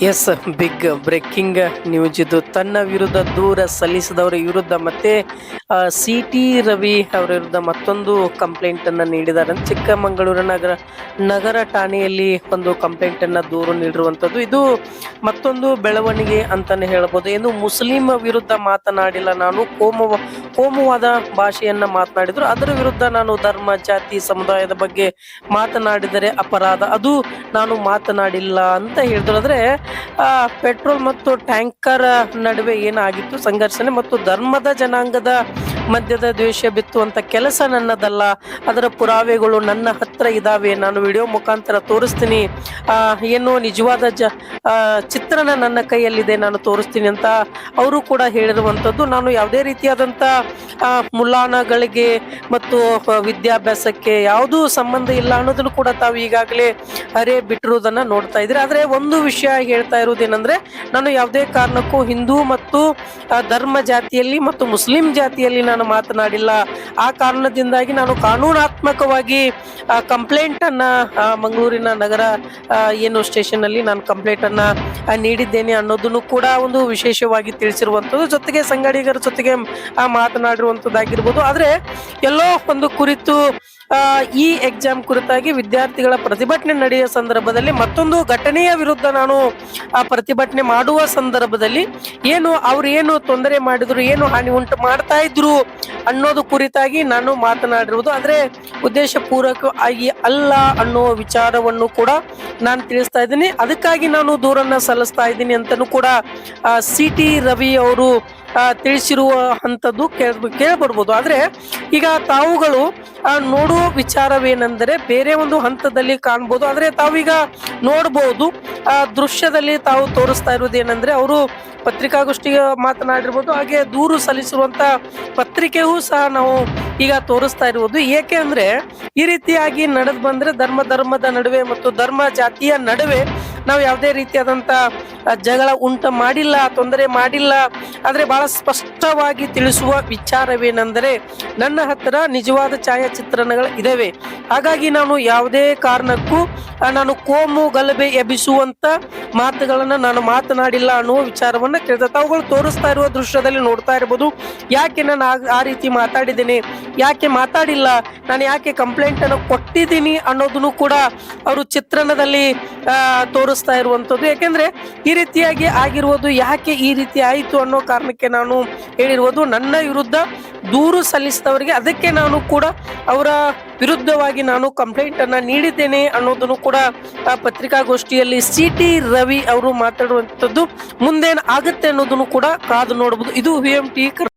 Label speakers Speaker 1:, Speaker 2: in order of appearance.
Speaker 1: S, big breaking news ಇದು. ತನ್ನ ವಿರುದ್ಧ ದೂರ ಸಲ್ಲಿಸಿದವರ ವಿರುದ್ಧ ಮತ್ತೆ ಸಿ ಟಿ ರವಿ ಅವರ ವಿರುದ್ಧ ಮತ್ತೊಂದು ಕಂಪ್ಲೇಂಟ್ ಅನ್ನ ನೀಡಿದ್ದಾರೆ. ಚಿಕ್ಕಮಗಳೂರು ನಗರ ಠಾಣೆಯಲ್ಲಿ ಒಂದು ಕಂಪ್ಲೇಂಟ್ ಅನ್ನ ದೂರು ನೀಡಿರುವಂತದ್ದು. ಇದು ಮತ್ತೊಂದು ಬೆಳವಣಿಗೆ ಅಂತಾನೆ ಹೇಳ್ಬೋದು. ಏನು ಮುಸ್ಲಿಂ ವಿರುದ್ಧ ಮಾತನಾಡಿಲ್ಲ, ನಾನು ಕೋಮುವಾದ ಭಾಷೆಯನ್ನ ಮಾತನಾಡಿದ್ರು, ಅದರ ವಿರುದ್ಧ ನಾನು ಧರ್ಮ, ಜಾತಿ, ಸಮುದಾಯದ ಬಗ್ಗೆ ಮಾತನಾಡಿದರೆ ಅಪರಾಧ, ಅದು ನಾನು ಮಾತನಾಡಿಲ್ಲ ಅಂತ ಹೇಳಿದ್ರು. ಆದ್ರೆ ಪೆಟ್ರೋಲ್ ಮತ್ತು ಟ್ಯಾಂಕರ್ ನಡುವೆ ಏನಾಗಿತ್ತು ಸಂಘರ್ಷಣೆ ಮತ್ತು ಧರ್ಮದ ಜನಾಂಗದ ಮಧ್ಯದ ದ್ವೇಷ ಬಿತ್ತುವಂತ ಕೆಲಸ ನನ್ನದಲ್ಲ, ಅದರ ಪುರಾವೆಗಳು ನನ್ನ ಹತ್ರ ಇದಾವೆ, ನಾನು ವಿಡಿಯೋ ಮುಖಾಂತರ ತೋರಿಸ್ತೀನಿ, ಏನು ನಿಜವಾದ ಚಿತ್ರಣ ನನ್ನ ಕೈಯಲ್ಲಿದೆ, ನಾನು ತೋರಿಸ್ತೀನಿ ಅಂತ ಅವರು ಕೂಡ ಹೇಳಿರುವಂತದ್ದು. ನಾನು ಯಾವುದೇ ರೀತಿಯಾದಂತ ಮುಲಾನಗಳಿಗೆ ಮತ್ತು ವಿದ್ಯಾಭ್ಯಾಸಕ್ಕೆ ಯಾವುದೂ ಸಂಬಂಧ ಇಲ್ಲ ಅನ್ನೋದನ್ನು ಕೂಡ ತಾವು ಈಗಾಗಲೇ ಅರೆ ಬಿಟ್ಟಿರುವುದನ್ನ ನೋಡ್ತಾ ಇದ್ರೆ. ಆದ್ರೆ ಒಂದು ವಿಷಯ ಹೇಳ್ತಾ ಇರುವುದೇನಂದ್ರೆ, ನಾನು ಯಾವುದೇ ಕಾರಣಕ್ಕೂ ಹಿಂದೂ ಮತ್ತು ಧರ್ಮ ಜಾತಿಯಲ್ಲಿ ಮತ್ತು ಮುಸ್ಲಿಂ ಜಾತಿಯಲ್ಲಿ ನಾನು ಮಾತನಾಡಿಲ್ಲ. ಆ ಕಾರಣದಿಂದಾಗಿ ನಾನು ಕಾನೂನಾತ್ಮಕವಾಗಿ ಕಂಪ್ಲೇಂಟ್ ಅನ್ನ ಮಂಗಳೂರಿನ ನಗರ ಏನು ಸ್ಟೇಷನ್ ಅಲ್ಲಿ ನಾನು ಕಂಪ್ಲೇಂಟ್ ಅನ್ನ ನೀಡಿದ್ದೇನೆ ಅನ್ನೋದನ್ನು ಕೂಡ ಒಂದು ವಿಶೇಷವಾಗಿ ತಿಳಿಸಿರುವಂತದ್ದು. ಜೊತೆಗೆ ಸಂಗಡಿಗರ ಜೊತೆಗೆ ಮಾತನಾಡಿರುವಂತದ್ದಾಗಿರ್ಬೋದು. ಆದ್ರೆ ಎಲ್ಲೋ ಒಂದು ಕುರಿತು ಈ ಎಕ್ಸಾಮ್ ಕುರಿತಾಗಿ ವಿದ್ಯಾರ್ಥಿಗಳ ಪ್ರತಿಭಟನೆ ನಡೆಯುವ ಸಂದರ್ಭದಲ್ಲಿ ಮತ್ತೊಂದು ಘಟನೆಯ ವಿರುದ್ಧ ನಾನು ಪ್ರತಿಭಟನೆ ಮಾಡುವ ಸಂದರ್ಭದಲ್ಲಿ ಅವ್ರು ಏನು ತೊಂದರೆ ಮಾಡಿದ್ರು, ಏನು ಹಾನಿ ಉಂಟು ಮಾಡ್ತಾ ಇದ್ರು ಅನ್ನೋದು ಕುರಿತಾಗಿ ನಾನು ಮಾತನಾಡಿರುವುದು. ಆದ್ರೆ ಉದ್ದೇಶ ಪೂರ್ವಕವಾಗಿ ಅಲ್ಲ ಅನ್ನೋ ವಿಚಾರವನ್ನು ಕೂಡ ನಾನು ತಿಳಿಸ್ತಾ ಇದ್ದೀನಿ. ಅದಕ್ಕಾಗಿ ನಾನು ದೂರನ್ನ ಸಲ್ಲಿಸ್ತಾ ಇದ್ದೀನಿ ಅಂತನೂ ಕೂಡ ಸಿ ಟಿ ರವಿ ಅವರು ತಿಳಿಸಿರುವ ಹಂತದ್ದು ಕೇಳಬರ್ಬೋದು. ಆದ್ರೆ ಈಗ ತಾವುಗಳು ನೋಡುವ ವಿಚಾರವೇನೆಂದರೆ ಬೇರೆ ಒಂದು ಹಂತದಲ್ಲಿ ಕಾಣ್ಬೋದು. ಆದ್ರೆ ತಾವೀಗ ನೋಡ್ಬೋದು ದೃಶ್ಯದಲ್ಲಿ ತಾವು ತೋರಿಸ್ತಾ ಇರುವುದೇನೆಂದ್ರೆ, ಅವರು ಪತ್ರಿಕಾಗೋಷ್ಠಿಗೆ ಮಾತನಾಡಿರ್ಬೋದು, ಹಾಗೆ ದೂರು ಸಲ್ಲಿಸಿರುವಂತ ಪತ್ರಿಕೆಯೂ ಸಹ ನಾವು ಈಗ ತೋರಿಸ್ತಾ ಇರುವುದು. ಏಕೆ ಅಂದ್ರೆ ಈ ರೀತಿಯಾಗಿ ನಡೆದು ಬಂದ್ರೆ ಧರ್ಮದ ನಡುವೆ ಮತ್ತು ಧರ್ಮ ಜಾತಿಯ ನಡುವೆ ನಾವು ಯಾವುದೇ ರೀತಿಯಾದಂತ ಜಗಳ ಮಾಡಿಲ್ಲ, ತೊಂದರೆ ಮಾಡಿಲ್ಲ. ಆದ್ರೆ ಬಹಳ ಸ್ಪಷ್ಟವಾಗಿ ತಿಳಿಸುವ ವಿಚಾರವೇನೆಂದರೆ, ನನ್ನ ಹತ್ತಿರ ನಿಜವಾದ ಛಾಯಾಚಿತ್ರಣಗಳು ಇದಾವೆ. ಹಾಗಾಗಿ ನಾನು ಯಾವುದೇ ಕಾರಣಕ್ಕೂ ನಾನು ಕೋಮು ಗಲಭೆ ಎಬ್ಬಿಸುವಂತ ಮಾತುಗಳನ್ನ ನಾನು ಮಾತನಾಡಿಲ್ಲ ಅನ್ನುವ ವಿಚಾರವನ್ನ ಕೇಳ್ತಾ ತಾವುಗಳು ತೋರಿಸ್ತಾ ಇರುವ ದೃಶ್ಯದಲ್ಲಿ ನೋಡ್ತಾ ಇರಬಹುದು. ಯಾಕೆ ನಾನು ಆ ರೀತಿ ಮಾತಾಡಿದ್ದೇನೆ, ಯಾಕೆ ಮಾತಾಡಿಲ್ಲ, ನಾನು ಯಾಕೆ ಕಂಪ್ಲೇಂಟ್ ಅನ್ನು ಕೊಟ್ಟಿದ್ದೀನಿ ಅನ್ನೋದನ್ನು ಕೂಡ ಅವರು ಚಿತ್ರಣದಲ್ಲಿ ತೋರಿಸ್ತಾ ಇರುವಂತದ್ದು. ಯಾಕೆಂದ್ರೆ ಈ ರೀತಿಯಾಗಿ ಆಗಿರುವುದು ಯಾಕೆ ಈ ರೀತಿ ಆಯಿತು ಅನ್ನೋ ಕಾರಣಕ್ಕೆ ನಾನು ಹೇಳಿರುವುದು. ನನ್ನ ವಿರುದ್ಧ ದೂರು ಸಲ್ಲಿಸಿದವರಿಗೆ ಅದಕ್ಕೆ ನಾನು ಕೂಡ ಅವರ ವಿರುದ್ಧವಾಗಿ ನಾನು ಕಂಪ್ಲೇಂಟ್ ಅನ್ನ ನೀಡಿದ್ದೇನೆ ಅನ್ನೋದನ್ನು ಕೂಡ ಪತ್ರಿಕಾಗೋಷ್ಠಿಯಲ್ಲಿ ಸಿ ಟಿ ರವಿ ಅವರು ಮಾತಾಡುವಂತದ್ದು. ಮುಂದೇನು ಆಗುತ್ತೆ ಅನ್ನೋದನ್ನು ಕೂಡ ಕಾದು ನೋಡಬಹುದು. ಇದು VMT